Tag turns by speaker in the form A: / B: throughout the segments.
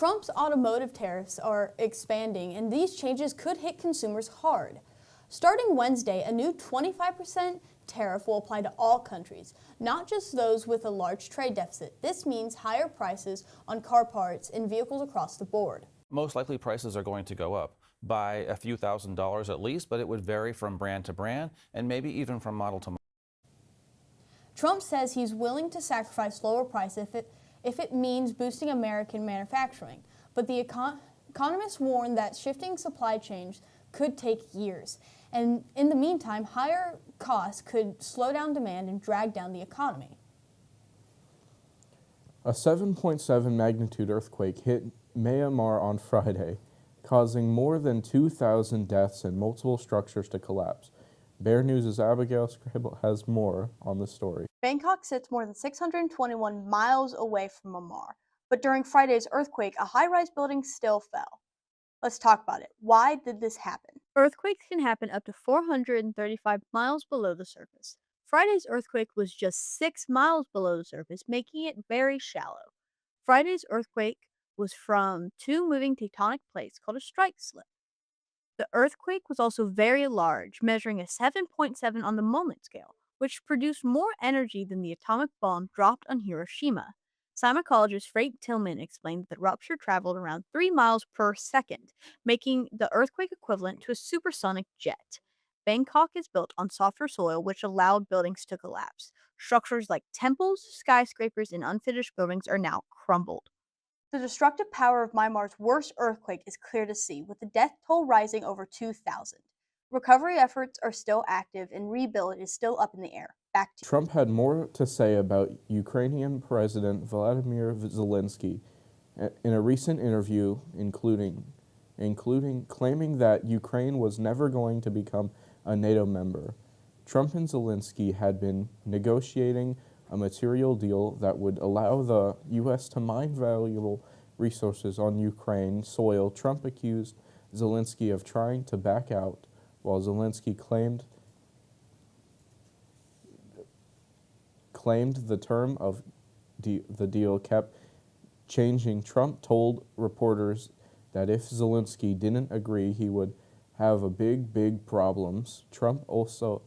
A: Trump's automotive tariffs are expanding, and these changes could hit consumers hard. Starting Wednesday, a new 25% tariff will apply to all countries, not just those with a large trade deficit. This means higher prices on car parts and vehicles across the board.
B: Most likely prices are going to go up by a few $1,000s at least, but it would vary from brand to brand and maybe even from model to model.
A: Trump says he's willing to sacrifice lower prices if it means boosting American manufacturing, but the economists warn that shifting supply chains could take years, and in the meantime, higher costs could slow down demand and drag down the economy.
C: A 7.7 magnitude earthquake hit Myanmar on Friday, causing more than 2,000 deaths and multiple structures to collapse. Bear News' Abigail Scribble has more on the story.
D: Bangkok sits more than 621 miles away from Myanmar, but during Friday's earthquake, a high-rise building still fell. Let's talk about it. Why did this happen?
E: Earthquakes can happen up to 435 miles below the surface. Friday's earthquake was just 6 miles below the surface, making it very shallow. Friday's earthquake was from two moving tectonic plates called a strike slip. The earthquake was also very large, measuring a 7.7 on the moment scale, which produced more energy than the atomic bomb dropped on Hiroshima. Seismologist Frank Tillman explained that the rupture traveled around 3 miles per second, making the earthquake equivalent to a supersonic jet. Bangkok is built on softer soil, which allowed buildings to collapse. Structures like temples, skyscrapers, and unfinished buildings are now crumbled.
D: The destructive power of Myanmar's worst earthquake is clear to see, with the death toll rising over 2,000. Recovery efforts are still active and rebuild is still up in the air. Back to
C: Trump had more to say about Ukrainian President Volodymyr Zelensky in a recent interview, including claiming that Ukraine was never going to become a NATO member. Trump and Zelensky had been negotiating a material deal that would allow the U.S. to mine valuable resources on Ukraine soil. Trump accused Zelensky of trying to back out, while Zelensky claimed the term of the deal kept changing. Trump told reporters that if Zelensky didn't agree, he would have a big problems. Trump also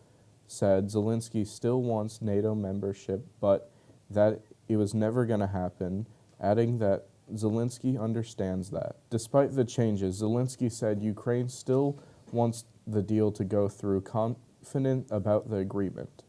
C: said Zelensky still wants NATO membership, but that it was never going to happen, adding that Zelensky understands that. Despite the changes, Zelensky said Ukraine still wants the deal to go through, confident about the agreement.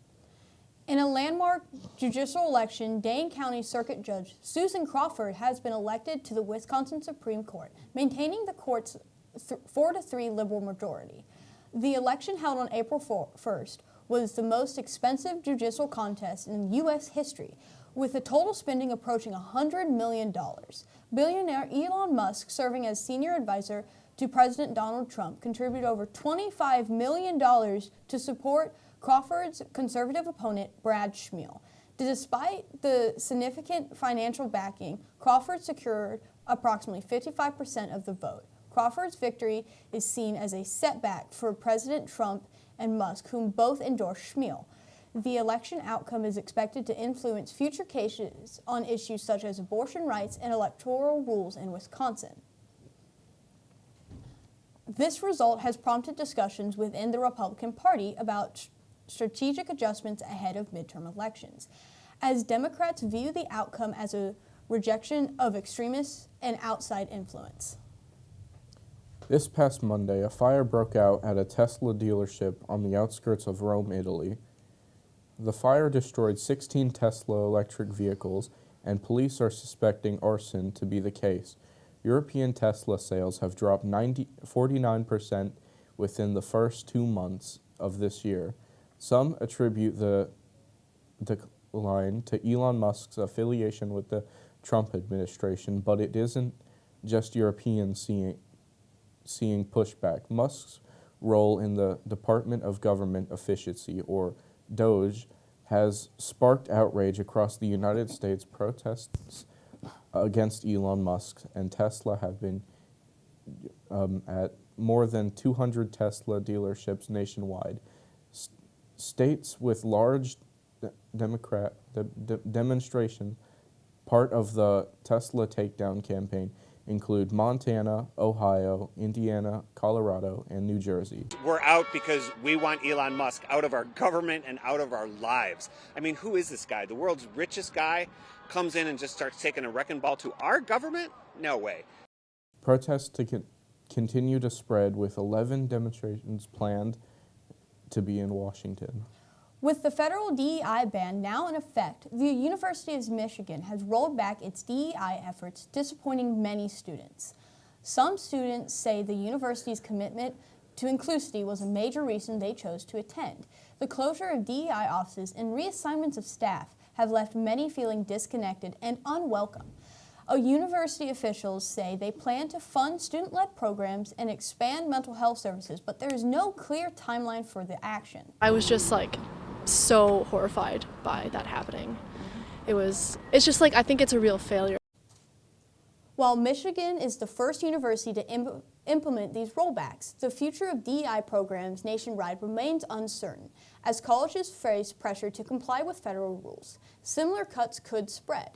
A: In a landmark judicial election, Dane County Circuit Judge Susan Crawford has been elected to the Wisconsin Supreme Court, maintaining the court's 4-3 liberal majority. The election held on April 1st was the most expensive judicial contest in U.S. history, with the total spending approaching $100 million. Billionaire Elon Musk, serving as senior advisor to President Donald Trump, contributed over $25 million to support Crawford's conservative opponent, Brad Schmiel. Despite the significant financial backing, Crawford secured approximately 55% of the vote. Crawford's victory is seen as a setback for President Trump and Musk, whom both endorse Schmiel. The election outcome is expected to influence future cases on issues such as abortion rights and electoral rules in Wisconsin. This result has prompted discussions within the Republican Party about strategic adjustments ahead of midterm elections, as Democrats view the outcome as a rejection of extremists and outside influence.
C: This past Monday, a fire broke out at a Tesla dealership on the outskirts of Rome, Italy. The fire destroyed 16 Tesla electric vehicles, and police are suspecting arson to be the case. European Tesla sales have dropped 49% within the first 2 months of this year. Some attribute the decline to Elon Musk's affiliation with the Trump administration, but it isn't just Europeans seeing pushback. Musk's role in the Department of Government Efficiency, or DOGE, has sparked outrage across the United States. Protests against Elon Musk and Tesla have been at more than 200 Tesla dealerships nationwide. States with large demonstration, part of the Tesla takedown campaign, include Montana, Ohio, Indiana, Colorado, and New Jersey.
F: We're out because we want Elon Musk out of our government and out of our lives. I mean, who is this guy? The world's richest guy comes in and just starts taking a wrecking ball to our government? No way.
C: Protests continue to spread, with 11 demonstrations planned to be in Washington.
A: With the federal DEI ban now in effect, the University of Michigan has rolled back its DEI efforts, disappointing many students. Some students say the university's commitment to inclusivity was a major reason they chose to attend. The closure of DEI offices and reassignments of staff have left many feeling disconnected and unwelcome. University officials say they plan to fund student-led programs and expand mental health services, but there is no clear timeline for the action.
G: I was just so horrified by that happening. It's just I think it's a real failure.
A: While Michigan is the first university to implement these rollbacks, the future of DEI programs nationwide remains uncertain, as colleges face pressure to comply with federal rules. Similar cuts could spread.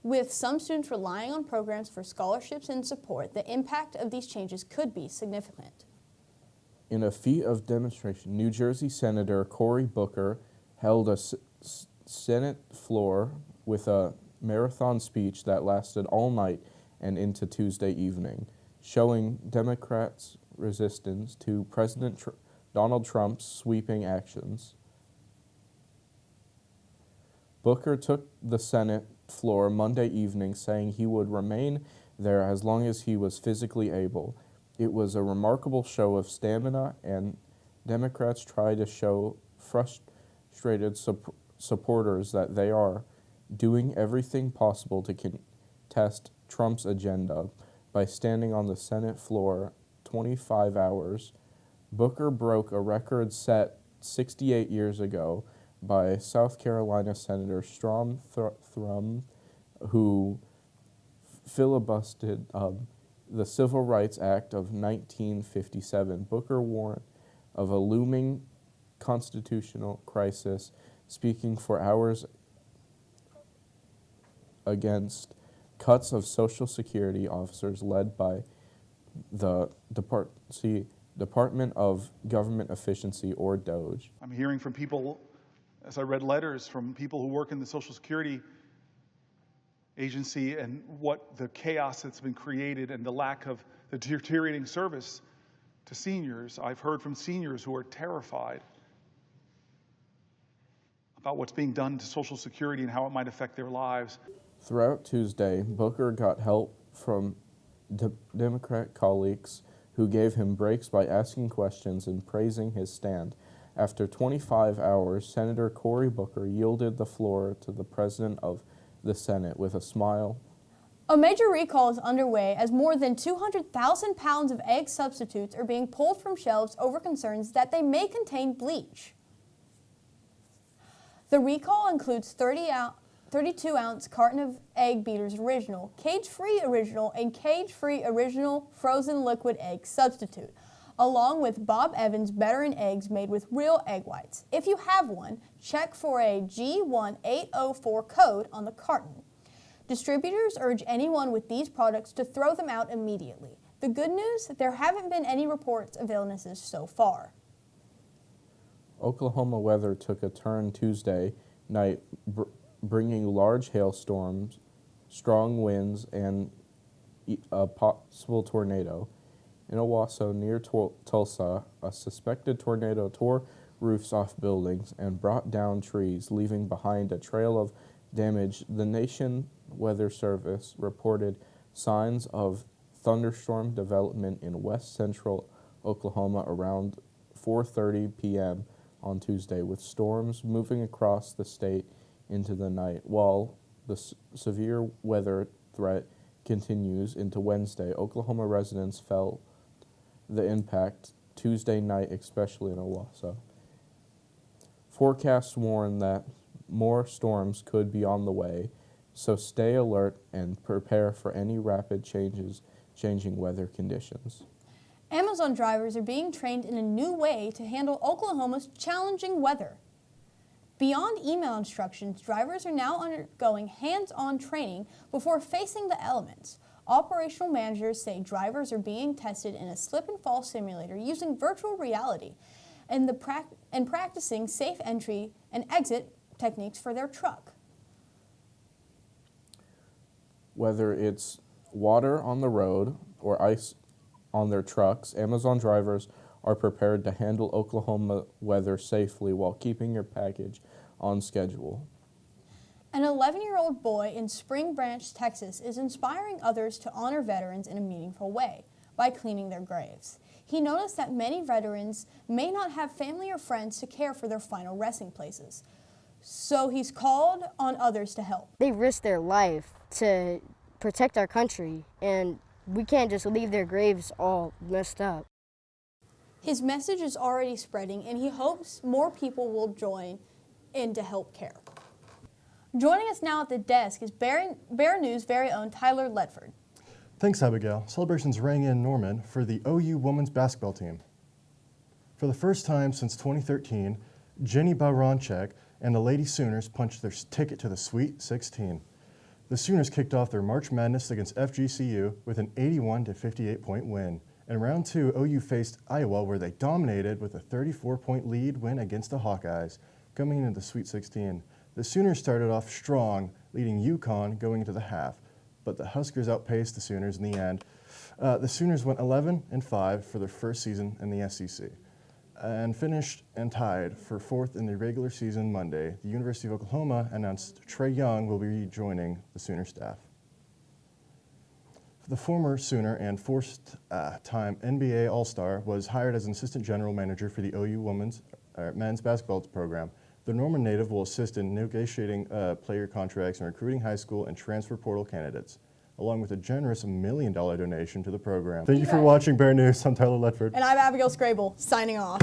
A: With some students relying on programs for scholarships and support, the impact of these changes could be significant.
C: In a feat of demonstration, New Jersey Senator Cory Booker held a Senate floor with a marathon speech that lasted all night and into Tuesday evening, showing Democrats' resistance to President Donald Trump's sweeping actions. Booker took the Senate floor Monday evening, saying he would remain there as long as he was physically able. It was a remarkable show of stamina, and Democrats try to show frustrated supporters that they are doing everything possible to contest Trump's agenda by standing on the Senate floor 25 hours. Booker broke a record set 68 years ago by South Carolina Senator Strom Thurmond, who filibustered the Civil Rights Act of 1957. Booker warned of a looming constitutional crisis, speaking for hours against cuts of Social Security officers led by the Department of Government Efficiency, or DOGE.
H: I'm hearing from people, as I read letters from people who work in the Social Security agency, and what the chaos that's been created and the lack of the deteriorating service to seniors. I've heard from seniors who are terrified about what's being done to Social Security and how it might affect their lives.
C: Throughout Tuesday, Booker got help from Democrat colleagues who gave him breaks by asking questions and praising his stand. After 25 hours, Senator Cory Booker yielded the floor to the President of the Senate with a smile.
A: A major recall is underway as more than 200,000 pounds of egg substitutes are being pulled from shelves over concerns that they may contain bleach. The recall includes 32-ounce carton of Egg Beaters Original, Cage-Free Original, and Cage-Free Original Frozen Liquid Egg Substitute, along with Bob Evans Better in Eggs made with real egg whites. If you have one, check for a G1804 code on the carton. Distributors urge anyone with these products to throw them out immediately. The good news, there haven't been any reports of illnesses so far.
C: Oklahoma weather took a turn Tuesday night, bringing large hailstorms, strong winds, and a possible tornado. In Owasso, near Tulsa, a suspected tornado tore roofs off buildings and brought down trees, leaving behind a trail of damage. The Nation Weather Service reported signs of thunderstorm development in west central Oklahoma around 4:30 p.m. on Tuesday, with storms moving across the state into the night. While the severe weather threat continues into Wednesday, Oklahoma residents felt the impact Tuesday night, especially in Owasso. Forecasts warn that more storms could be on the way, so stay alert and prepare for any rapid changing weather conditions.
A: Amazon drivers are being trained in a new way to handle Oklahoma's challenging weather. Beyond email instructions, drivers are now undergoing hands-on training before facing the elements. Operational managers say drivers are being tested in a slip and fall simulator using virtual reality and practicing safe entry and exit techniques for their truck.
C: Whether it's water on the road or ice on their trucks, Amazon drivers are prepared to handle Oklahoma weather safely while keeping your package on schedule.
A: An 11-year-old boy in Spring Branch, Texas is inspiring others to honor veterans in a meaningful way by cleaning their graves. He noticed that many veterans may not have family or friends to care for their final resting places, so he's called on others to help.
I: They risk their life to protect our country, and we can't just leave their graves all messed up.
A: His message is already spreading, and he hopes more people will join in to help care. Joining us now at the desk is Bear News' very own Tyler Ledford.
J: Thanks, Abigail. Celebrations rang in Norman for the OU women's basketball team. For the first time since 2013, Jenny Baranchek and the Lady Sooners punched their ticket to the Sweet 16. The Sooners kicked off their March Madness against FGCU with an 81-58-point win. In round 2, OU faced Iowa, where they dominated with a 34-point lead win against the Hawkeyes, coming into the Sweet 16. The Sooners started off strong, leading UConn going into the half, but the Huskers outpaced the Sooners in the end. The Sooners went 11-5 for their first season in the SEC and finished and tied for 4th in the regular season Monday. The University of Oklahoma announced Trey Young will be joining the Sooner staff. The former Sooner and fourth-time NBA All-Star was hired as an assistant general manager for the OU men's basketball program. The Norman native will assist in negotiating player contracts and recruiting high school and transfer portal candidates, along with a generous $1 million donation to the program. Thank you for watching Bear News. I'm Tyler Ledford.
A: And I'm Abigail Scrable, signing off.